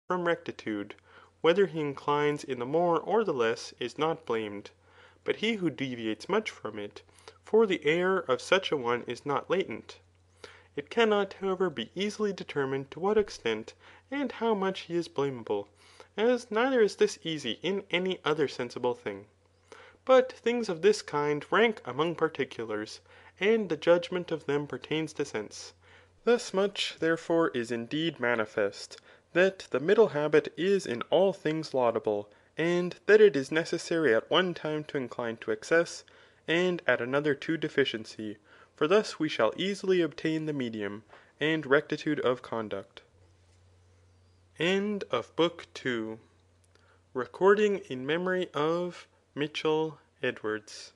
from rectitude, whether he inclines in the more or the less, is not blamed ; but he who deviates much from it, for the error of such a one is not latent. It cannot, however, be easily determined to what extent and how much he is blameable, as neither is this easy in any other sensible thing. But things of this kind rank among particulars, and the judgment of them pertains to sense. Thus much, therefore, is indeed manifest, that the middle habit is in all things laudable, and that it is necessary at one time to incline to excess, and at another to deficiency ; for thus we shall easily obtain the medium, and rectitude of conduct. BOOK III. Recording in memory of Mitchell Edwards.